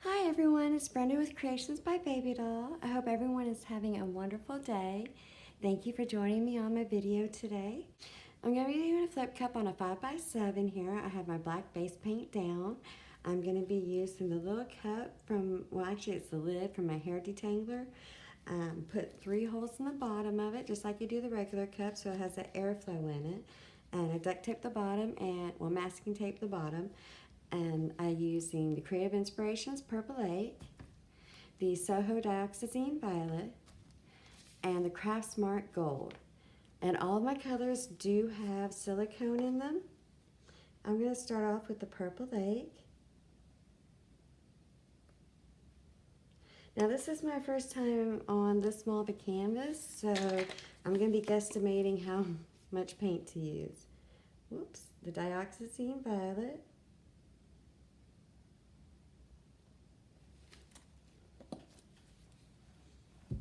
Hi everyone, it's Brenda with Creations by Babydoll. I hope everyone is having a wonderful day. Thank you for joining me on my video today. I'm going to be doing a flip cup on a 5x7 here. I have my black base paint down. I'm going to be using the little cup from, well actually it's the lid from my hair detangler. Put 3 holes in the bottom of it, just like you do the regular cup, so it has the airflow in it. And I duct tape the bottom and, well, masking tape the bottom. And I'm using the Creative Inspirations Purple 8, the Soho Dioxizine Violet, and the Craft Smart Gold. And all of my colors do have silicone in them. I'm going to start off with the Purple 8. Now this is my first time on this small of a canvas, so I'm going to be guesstimating how much paint to use. Whoops, the Dioxizine Violet.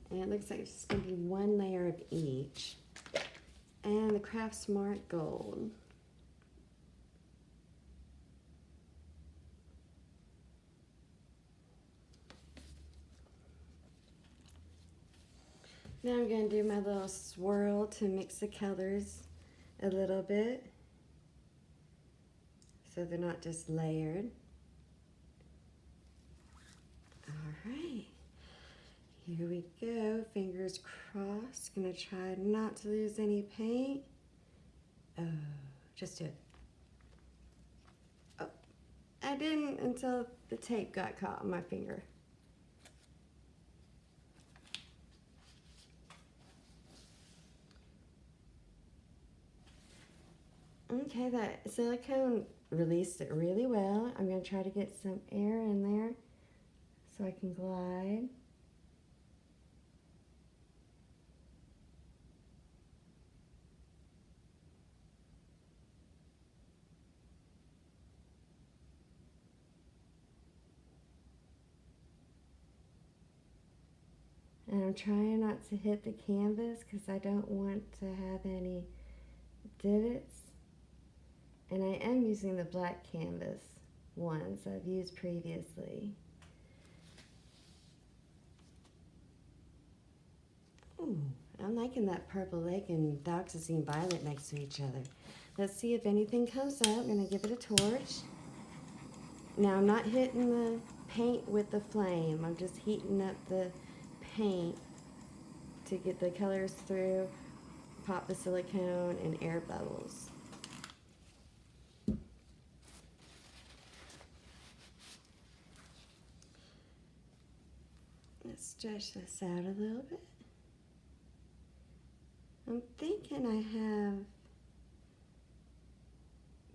And it looks like it's just going to be 1 layer of each. And the Craft Smart Gold. Now I'm going to do my little swirl to mix the colors a little bit, so they're not just layered. Alright, here we go, fingers crossed. Gonna try not to lose any paint. Oh, just do it. Oh, I didn't until the tape got caught on my finger. Okay, that silicone released it really well. I'm going to try to get some air in there so I can glide. And I'm trying not to hit the canvas because I don't want to have any divots. And I am using the black canvas ones I've used previously. Ooh, I'm liking that Purple Lake and Dioxazine Violet next to each other. Let's see if anything comes up. I'm going to give it a torch. Now I'm not hitting the paint with the flame. I'm just heating up the paint to get the colors through, pop the silicone, and air bubbles. Let's stretch this out a little bit. I'm thinking I have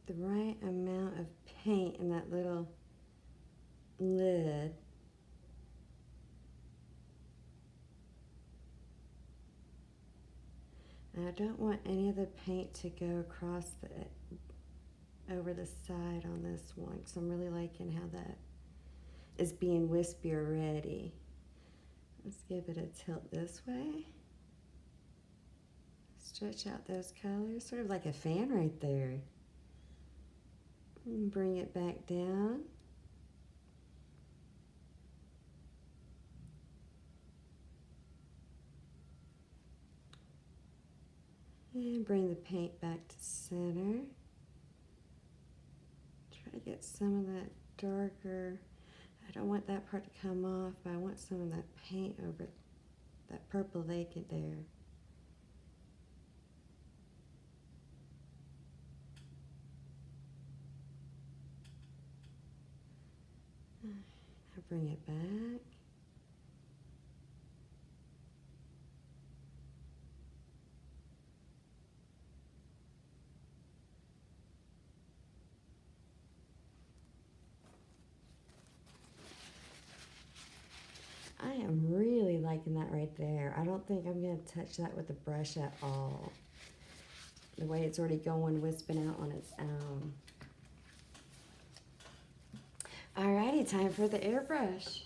the right amount of paint in that little lid. And I don't want any of the paint to go across over the side on this one, because I'm really liking how that is being wispy already. Let's give it a tilt this way. Stretch out those colors, sort of like a fan right there. And bring it back down. And bring the paint back to center. Try to get some of that darker, I don't want that part to come off, but I want some of that paint over that Purple Lake there. Now bring it back. I am really liking that right there. I don't think I'm going to touch that with the brush at all. The way it's already going, wisping out on its own. Alrighty, time for the airbrush.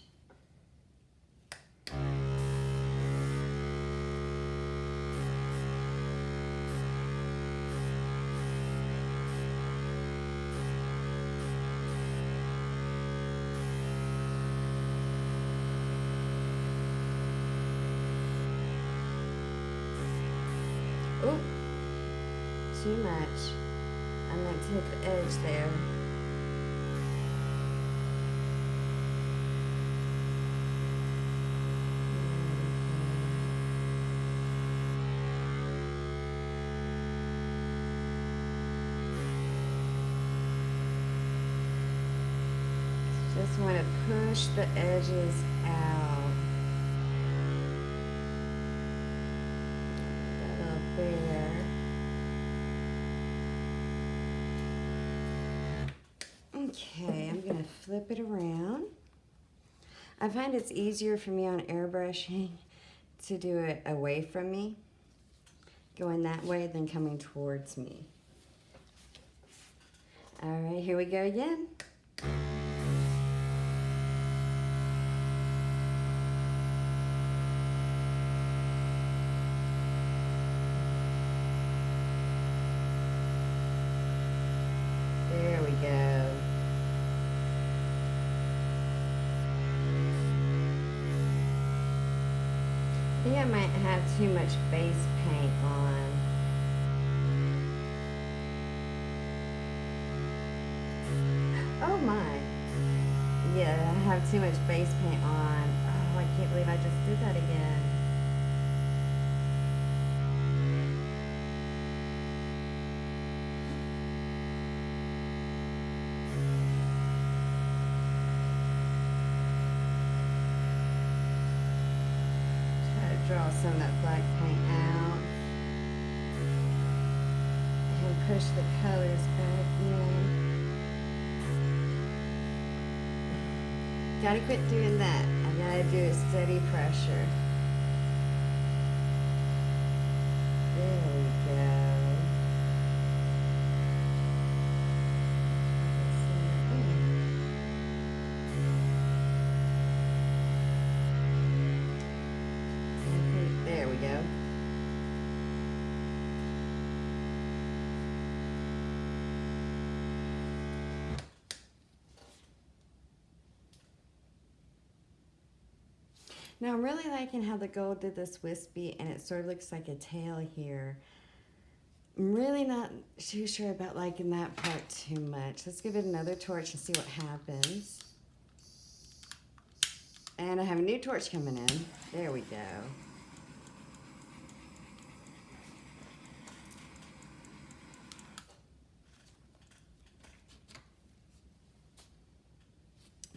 Oh, too much. I meant to hit the edge there. Just want to push the edges out. That little there. Okay, I'm going to flip it around. I find it's easier for me on airbrushing to do it away from me, going that way than coming towards me. All right, here we go again. There we go. I think I might have too much base paint on. Oh my. Yeah, I have too much base paint on. Oh, I can't believe I just did that again. Draw some of that black paint out and push the colors back in. Gotta quit doing that. I gotta do a steady pressure. There we go. There we go. Now I'm really liking how the gold did this wispy and it sort of looks like a tail here. I'm really not too sure about liking that part too much. Let's give it another torch and see what happens. And I have a new torch coming in. There we go.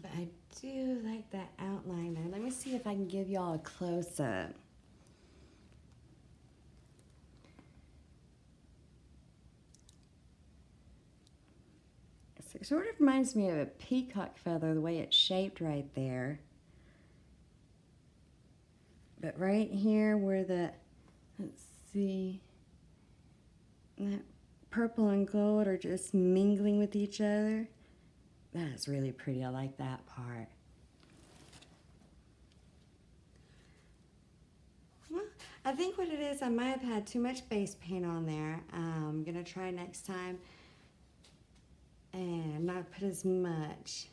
But I do like that outline there. Let me see if I can give y'all a close-up. It sort of reminds me of a peacock feather, the way it's shaped right there. But right here where the, let's see, that purple and gold are just mingling with each other. That is really pretty. I like that part. Well, I think what it is, I might have had too much base paint on there. I'm going to try next time and not put as much.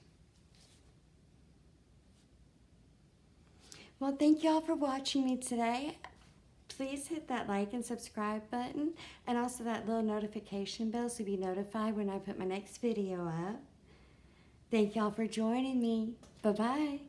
Well, thank y'all for watching me today. Please hit that like and subscribe button and also that little notification bell so you'll be notified when I put my next video up. Thank y'all for joining me. Bye-bye.